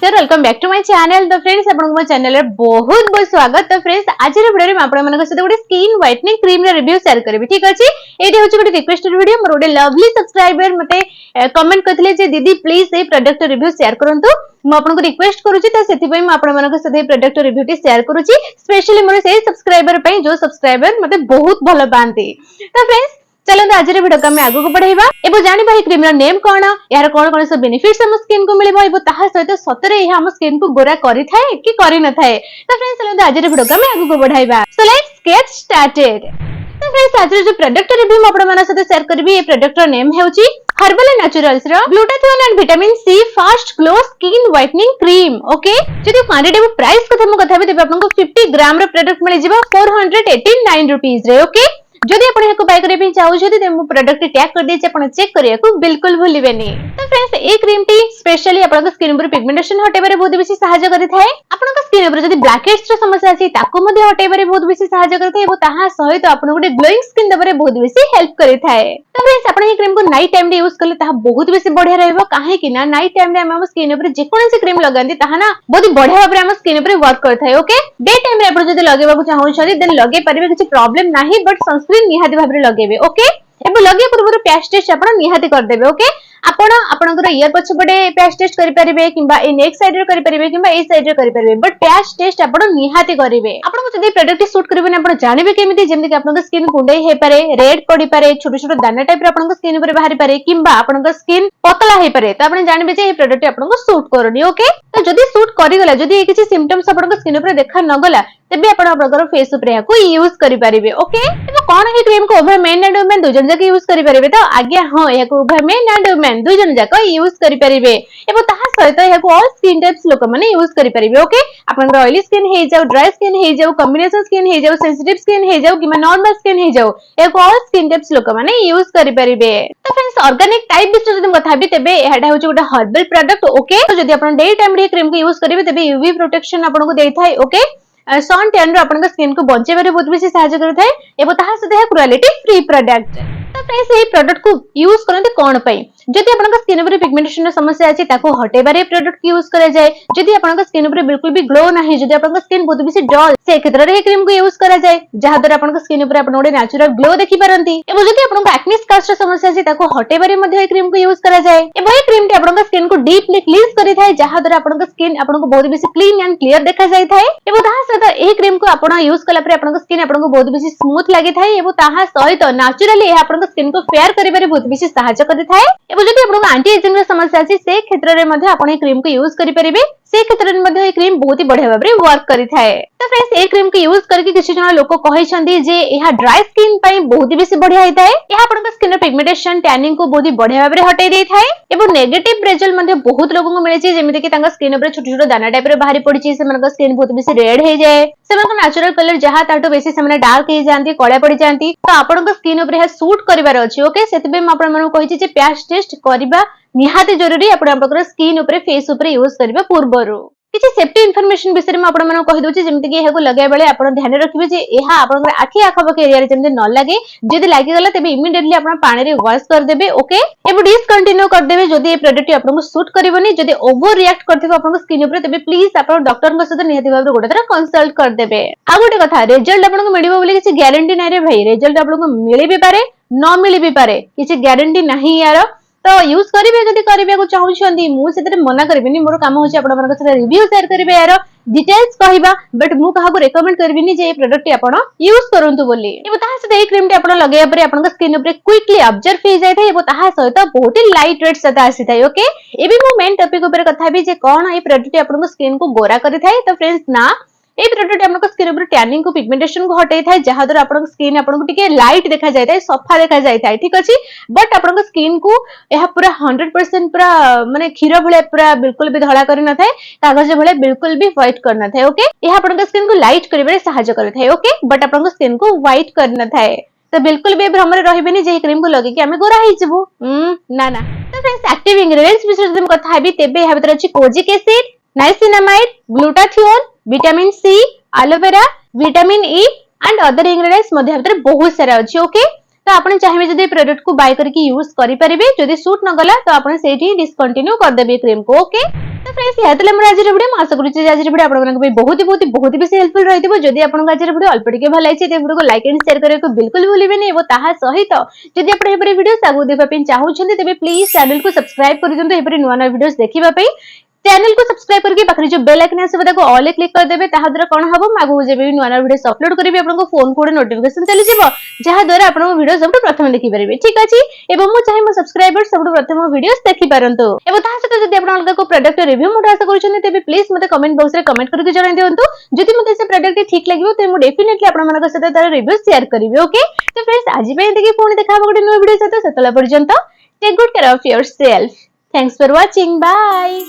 नमस्कार welcome back to my channel. तो friends आपन को चैनल रे बहुत बहुत स्वागत। तो फ्रेंड्स आज रे वीडियो रे आपण मानक साथ गोटे स्किन व्हाइटनिंग क्रीम रे रिव्यू शेयर करबी। ठीक अछि, एटी होछि गोटे रिक्वेस्टेड वीडियो। मोर गोटे लवली सब्सक्राइबर मते कमेंट करथिले जे दीदी please A product review share करंतु। म आपन को रिक्वेस्ट करूछि त सेति पई म आपण मानक साथ ए प्रोडक्ट रिव्यू टी शेयर करूछि, स्पेशली मोर से सब्सक्राइबर पई जो सब्सक्राइबर मते बहुत भलो पांती। तो फ्रेंड्स चलो आज वीडियो को आगे को बढ़ाइबा एबो जानिबा क्रीम रो नेम कोन, यार कोन कोन सब बेनिफिट्स हम स्किन को मिलबो एबो ताहा सहित सतरे यह हम स्किन को गोरा करि थाए कि करि न थाए। तो फ्रेंड्स चलो आज वीडियो को आगे को बढ़ाइबा। So let's get started. तो फ्रेंड्स आज जो प्रोडक्ट रिव्यू म आपण मानक साथ शेयर करबी, ए प्रोडक्ट रो नेम हेउची हर्बल नेचुरल्स रो glutathione and vitamin C fast glow skin whitening cream. Okay, जदि क्वांटिटी प्राइस कथा म कथा भी आपन को 50 ग्राम रो प्रोडक्ट मिल जिवो 489 रुपीस रे। ओके, जदि आपण हेको बाय करे पे चाहू छथि त मु प्रोडक्ट टैग कर दै छी, आपण चेक करिया को बिल्कुल भूलिबेनी। तो फ्रेंड्स ए क्रीम टी स्पेशली आपण स्किन पर पिगमेंटेशन हटेबारे बहुत बेसी सहायता करि थाए। आपण स्किन पर जदि ब्लैक हेड्स रो समस्या अछि ताको मध्ये हटेबारे बहुत बेसी सहायता करि थाए एबो ताहा सहित आपण गोटे ग्लोइंग स्किन देबारे बहुत बेसी हेल्प करि थाए। तो फ्रेंड्स आपण ए क्रीम को नाइट टाइम रे यूज करले ताहा बहुत बेसी बढ़िया रहइबो, काहे कि ना नाइट टाइम रे हम स्किन पर जे कोनसी क्रीम लगांती ताहा ना बहुत बढ़िया भाबरे हम स्किन पर वर्क करथाय। ओके, डे टाइम रे आपण जदि लगेबा को चाहू छथि देन लगे परिबे, किछि प्रॉब्लम नाही, बट सनस्क्रीन निहाती भाबरे लगेबे। ओके, एबो लगे पूर्व पैच टेस्ट आपण निहाती कर देबे। ओके, आपणकर ईयर पछपटे पैच टेस्ट करि परिबे किबा ए नेक साइड रे करि परिबे किबा ए साइड रे करि परिबे, बट पैच टेस्ट आपण निहाती करिवे। आपन को जदि प्रोडक्ट सूट करिबे आपण जानिबे केमिति, जेमति कि आपन स्किन कुंडई हे पारे, रेड पड़ी पारे, छोट छोट दाना टाइप रे आपन स्किन ऊपर बाहरी पारे किबा आपन स्किन पतला हे पारे, तो आपण जानिबे जे ए प्रोडक्ट आपन को सूट करनी। ओके, तो जदि सूट करि गला, जदि ए किछि सिम्पटम्स आपन स्किन ऊपर देखा न गला तेबे आपण आपनकर फेस ऊपर याको यूज करि परिबे। ओके, एबो कोन हे क्रीम को ओवर मेन एंड वुमेन दुजन जाके यूज करि परिबे। तो आज्ञा हां, याको ओवर मेन एंड वुमेन दुजन जाको यूज करि परिबे एबो ताहा सहित याको ऑल स्किन टाइप्स लोक माने यूज करि परिबे। ओके, आपनकर ऑयली स्किन हे जाउ, ड्राई स्किन हे जाउ, कॉम्बिनेशन स्किन हे जाउ, सेंसिटिव स्किन हे जाउ किबा नॉर्मल स्किन हे जाउ, याको ऑल स्किन टाइप्स लोक माने यूज करि परिबे। तो फ्रेंड्स ऑर्गेनिक टाइप बिषय जदि कथा भी तेबे एहाटा होची गोटे हर्बल प्रोडक्ट। ओके, तो जदि आपन डे टाइम रे क्रीम को यूज करिवे तेबे यूवी प्रोटेक्शन आपन को देथाय। ओके, सन टैन रो आपन स्किन को बचेबारे बहुत बेसी सहायता करथाय एबो ताहा सदे क्वालिटी फ्री प्रोडक्ट। तो फ्रेंड्स ए प्रोडक्ट को यूज करते कोन पई, जदि आपन स्किन पर पिगमेंटेशन समस्या अछि ताको हटेबारे प्रोडक्ट यूज करा जाय। जदि आपन स्किन पर बिल्कुल भी ग्लो नाही, जदि आपन स्किन बहुत बेसी डल, से क्षेत्र रे क्रीम को यूज करा जाय, जहा द्वारा आपन स्किन पर आपन ओडे नेचुरल ग्लो देखि परंती। एबो जदि आपन एक्ने स्कार्स समस्या अछि ताको हटेबारे मध्ये ए क्रीम को यूज करा जाय। एबो ए क्रीम टी आपन स्किन को डीपली क्लींस करि थाय, जहा द्वारा आपन स्किन आपन को बहुत बेसी क्लीन एंड क्लियर देखा जाय थाय। एबो ताहा सहित ए क्रीम को आपन यूज कला पर आपन स्किन आपन को बहुत बेसी स्मूथ लागि थाय एबो ताहा सहित नेचुरली ए आपन स्किन को फेयर करिबारे बहुत बेसी सहायता करि थाय। एबो जदि आपन एंटी एजिंग रो समस्या अछि से क्षेत्र रे मध्ये आपन ए क्रीम को यूज करि परिबे, से क्षेत्र रे मध्ये ए क्रीम बहुत ही बढ़िया भाबरे वर्क करि थाय। तो फ्रेंड्स ए क्रीम को यूज करके किछि जण लोक कहै छथि जे एहा ड्राई स्किन पई बहुत ही बेसी बढ़िया हिताय, एहा आपन स्किन पिगमेंटेशन टैनिंग को बहुत ही बढ़िया भाबरे हटै दै थाय एबो नेगेटिव रिजल्ट मध्ये बहुत लोगन को मिलै छै, जेमिति कि तांका स्किन ऊपर छोट छोट दाना टाइप रे बाहरी पड़ी छै, सेमन स्किन बहुत बेसी रेड हे जाय, सेमन नेचुरल कलर जहा ताटो बेसी सेमने डार्क हे जानती, कळा पड़ी जानती। तो आपन स्किन ऊपर हे सूट करिवार अछि। ओके, सेतबे म आपन मन कहि छी जे पैच टेस्ट करिबा निहाती जरूरी आपन स्किन ऊपर फेस ऊपर यूज करिबा पूर्वरु। किछि सेफ्टी इन्फॉर्मेशन विषय में आपन मन कहि दोछि, जेमिति कि एहाको लगाय बेले आपन ध्यान रखिबे जे एहा आपन आखि आखबक एरिया रे जेमिति न लागे, जदि लागि गला तबे इमीडिएटली आपन पानी रे वॉश कर देबे। ओके, एबो डिसकंटिन्यू कर देबे जदि ए प्रोडक्ट आपन को सूट करिवनी, जदि ओवर रिएक्ट करथिबो आपन स्किन ऊपर तबे प्लीज आपन डॉक्टर के साथ निहाती भाबरे गोटे थरा कंसल्ट कर देबे। आ गोटे कथा, रिजल्ट आपन को मिलिबो बोली किछि गारंटी नै रे भाई, रिजल्ट आपन को मिलि भी पारे न मिलि भी पारे, किछि गारंटी नाही यार। तो यूज करिवे जदि करिवे को चाहू छथि, मु सेतरे मना करबिनी, मोर काम होछि आपन मन के रिव्यू शेयर करिवे, यार डिटेल्स कहिबा, बट मु कहा को रेकमेंड करबिनी जे ए प्रोडक्ट आपन यूज करंतु बोली। एबो ताहा से ए क्रीम टी आपन लगाया परे आपन स्किन ऊपर क्विकली ऑब्जर्व हो जाय थाय एबो ताहा सहित बहुत ही लाइट वेट सता आसी थाय। ओके, एबी मु मेन टॉपिक ऊपर कथा भी जे कोन ए प्रोडक्ट आपन स्किन को गोरा करि थाय। तो फ्रेंड्स ना ए प्रोडक्ट आपन स्किन ऊपर टैनिंग को पिगमेंटेशन को हटै थाय, जहा द्वारा आपन स्किन आपन को टिके लाइट देखा जाय थाय, सफा देखा जाय थाय। ठीक अछि, बट आपन स्किन को एहा पूरा 100% पूरा माने खीर भले पूरा बिल्कुल भी धळा करि न थाय, कागज भले बिल्कुल भी व्हाइट कर न थाय। ओके, एहा आपन स्किन को लाइट करिवे सहायता करि थाय। ओके, बट आपन स्किन को व्हाइट कर न थाय। तो बिल्कुल भी भ्रम रे रहिबेनी जे क्रीम को लगे कि हमें गोरा ही जबो, ना ना। तो फ्रेंड्स एक्टिव इंग्रेडिएंट्स विषय जदि कथा हेबी तेबे एहा भीतर अछि kojic acid, niacinamide, glutathione, vitamin C, aloe vera, vitamin E and other ingredients मध्ये भीतर बहुत सारा अछि। ओके, तो आपण चाहिए जदि प्रोडक्ट को बाय करके यूज करि परिबे जदि सूट न गला तो आपण सेठी डिस्कंटिन्यू कर देबे क्रीम को ओके। तो फ्रेंड्स या तले मोर आज वीडियो म आशा करूची आज वीडियो आपण मनक बहुत बेसी हेल्पफुल रहितबो। जदि आपण आज वीडियो अल्प टिके भल लाइछि ते वीडियो को लाइक एंड शेयर करे को बिल्कुल भूलिबेनी एबो ताहा सहित जदि आपण एपरे वीडियो सागु देखा पे चाहउछन्ते तेबे प्लीज चैनल को सब्सक्राइब कर दियंतु एपरे नुवा नुवा वीडियोस देखिबा पे। चैनल को सब्सक्राइब करके पाखरे जो बेल आइकन आसे ताको ऑल क्लिक कर देबे ताहा द्वारा कोन हबो मागु जेबे नुवा नुवा वीडियोस अपलोड करबे आपनको फोन को नोटिफिकेशन चली जिवो जहा द्वारा आपण वीडियो सबटु प्रथम देखि परिबे ठीक अछि। एवं मु चाहे मो सब्सक्राइबर सबटु प्रथम वीडियोस देखि परंतु एवं ताहा सहित जदि आपण अलगा को प्रोडक्ट रिव्यू मोड आशा करूछन्ते तेबे प्लीज मते कमेंट बॉक्स रे कमेंट करके जणाइ दियंतु। जदि मते से प्रोडक्ट ठीक लागिवो ते मु डेफिनेटली आपण मानक सहित तार रिव्यू शेयर करबे ओके। तो फ्रेंड्स आज पे देखि पुणी देखा गोटे न्यू वीडियो सहित सेतला पर्यंत take good care of yourself. Thanks for watching bye.